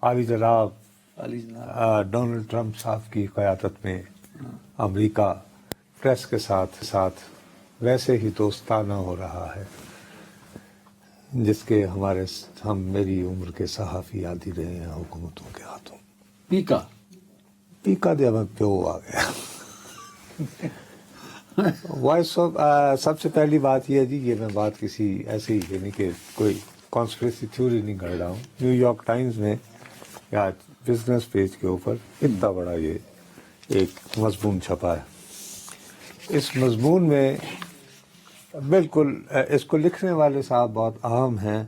عالی جناب Donald Trump صاحب کی قیادت میں امریکہ پریس کے ساتھ ساتھ ویسے ہی دوستانہ ہو رہا ہے جس کے ہم میری عمر کے صحافی یاد ہی رہے ہیں حکومتوں کے ہاتھوں. پیکا دیا میں پیو آ گیا. وائس آف سب سے پہلی بات یہ ہے جی، یہ میں بات کسی ایسی یعنی کہ کوئی کانسپریسی تھیوری نہیں کر رہا ہوں. نیو یارک ٹائمز میں یا بزنس پیج کے اوپر اتنا بڑا یہ ایک مضمون چھپا ہے. اس مضمون میں بالکل اس کو لکھنے والے صاحب بہت اہم ہیں،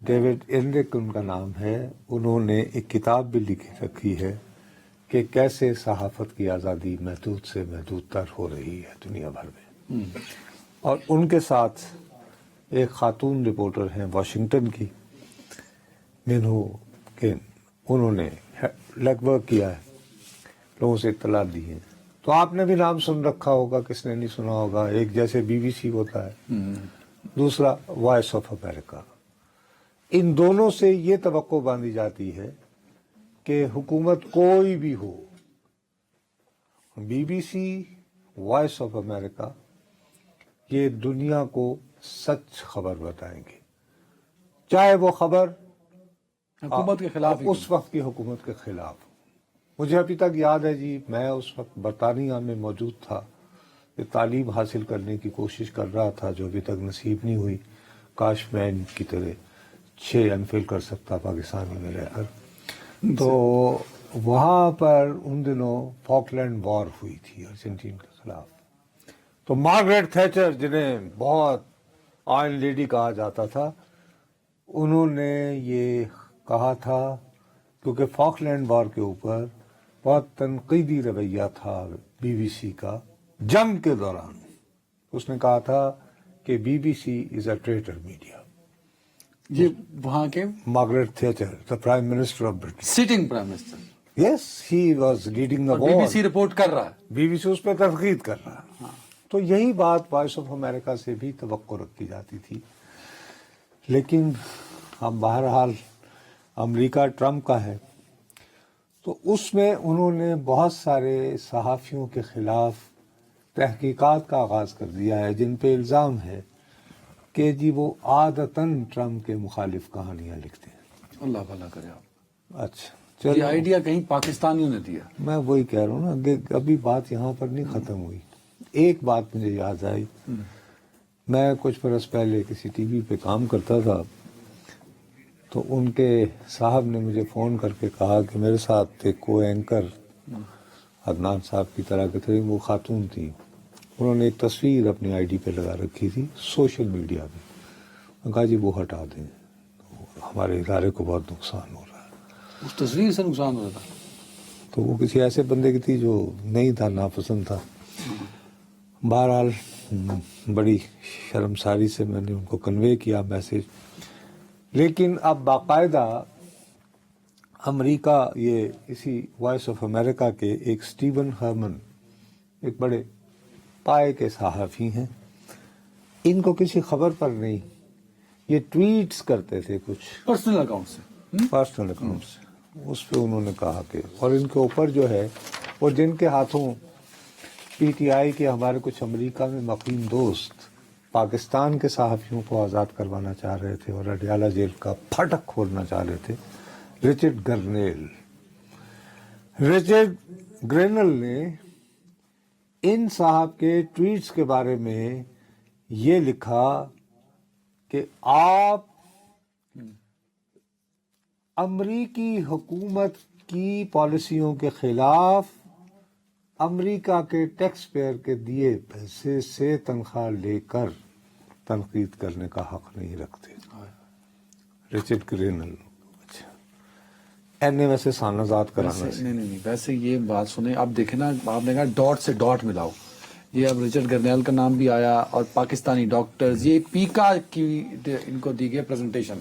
ڈیوڈ اینڈرک ان کا نام ہے. انہوں نے ایک کتاب بھی لکھ رکھی ہے کہ کیسے صحافت کی آزادی محدود سے محدود تر ہو رہی ہے دنیا بھر میں. اور ان کے ساتھ ایک خاتون رپورٹر ہیں واشنگٹن کی، مینہو کین. انہوں نے لیگ ورک کیا ہے، لوگوں سے اطلاع دی ہیں. تو آپ نے بھی نام سن رکھا ہوگا، کس نے نہیں سنا ہوگا. ایک جیسے بی بی سی ہوتا ہے، دوسرا وائس آف امریکہ. ان دونوں سے یہ توقع باندھی جاتی ہے کہ حکومت کوئی بھی ہو، B B C, Voice of America, یہ دنیا کو سچ خبر بتائیں گے، چاہے وہ خبر حکومت کے خلاف اس وقت کی حکومت کے خلاف. مجھے ابھی تک یاد ہے جی، میں اس وقت برطانیہ میں موجود تھا، کہ تعلیم حاصل کرنے کی کوشش کر رہا تھا جو ابھی تک نصیب نہیں ہوئی. کاش میں ان کی طرح 6 ایم فل کر سکتا پاکستانی میں رہ کر. تو وہاں پر ان دنوں فاکلینڈ وار ہوئی تھی ارجنٹین کے خلاف. تو مارگریٹ تھیچر، جنہیں بہت آئرن لیڈی کہا جاتا تھا، انہوں نے یہ کہا تھا، کیونکہ فاکلینڈ وار کے اوپر بہت تنقیدی رویہ تھا بی بی سی کا جنگ کے دوران. اس نے کہا تھا کہ B B C is a traitor media. یہ وہاں کے Margaret Thatcher, the prime minister of Britain, sitting prime minister, yes he was leading the B B war. C report کر رہا ہے. بی بی سی اس پہ تنقید کر رہا ہے. تو یہی بات وائس آف امریکہ سے بھی توقع رکھی جاتی تھی. لیکن اب بہرحال امریکہ ٹرمپ کا ہے، تو اس میں انہوں نے بہت سارے صحافیوں کے خلاف تحقیقات کا آغاز کر دیا ہے، جن پہ الزام ہے کہ جی وہ عادتاً ٹرمپ کے مخالف کہانیاں لکھتے ہیں. اللہ بھلا کرے. آپ اچھا یہ چلو، آئیڈیا کہیں پاکستانیوں نے دیا. میں وہی کہہ رہا ہوں نا کہ ابھی بات یہاں پر نہیں ختم ہوئی. ایک بات مجھے یاد آئی. میں کچھ برس پہلے کسی ٹی وی پہ کام کرتا تھا، تو ان کے صاحب نے مجھے فون کر کے کہا کہ میرے ساتھ ایک کو اینکر عدنان صاحب کی طرح کے تھے، وہ خاتون تھیں. انہوں نے ایک تصویر اپنی آئی ڈی پہ لگا رکھی تھی سوشل میڈیا پہ. میں کہا جی وہ ہٹا دیں، ہمارے ادارے کو بہت نقصان ہو رہا ہے. اس تصویر سے نقصان ہو رہا تھا. تو وہ کسی ایسے بندے کی تھی جو نہیں تھا، ناپسند تھا. بہرحال بڑی شرمساری سے میں نے ان کو کنوے کیا میسج. لیکن اب باقاعدہ امریکہ، یہ اسی وائس آف امریکہ کے ایک سٹیون ہرمن، ایک بڑے پائے کے صحافی ہیں. ان کو کسی خبر پر نہیں، یہ ٹویٹس کرتے تھے کچھ پرسنل اکاؤنٹ سے. اس پہ انہوں نے کہا کہ، اور ان کے اوپر جو ہے، اور جن کے ہاتھوں پی ٹی آئی کے ہمارے کچھ امریکہ میں مقیم دوست پاکستان کے صحافیوں کو آزاد کروانا چاہ رہے تھے اور اڈیالہ جیل کا پھٹک کھولنا چاہ رہے تھے. رچرڈ گرینل نے ان صاحب کے ٹویٹس کے بارے میں یہ لکھا کہ آپ امریکی حکومت کی پالیسیوں کے خلاف امریکہ کے ٹیکس پیئر کے دیے پیسے سے تنخواہ لے کر تنقید کرنے کا حق نہیں رکھتے. رچرڈ گرینل. اچھا این نے ویسے سانزاد کرانا نہیں ویسے یہ بات سنیں، آپ دیکھیں نا، آپ نے کہا ڈاٹ سے ڈاٹ ملاؤ. یہ اب رچرڈ گرنیل کا نام بھی آیا، اور پاکستانی ڈاکٹرز، یہ پیکا کی ان کو دی گئی پریزنٹیشن.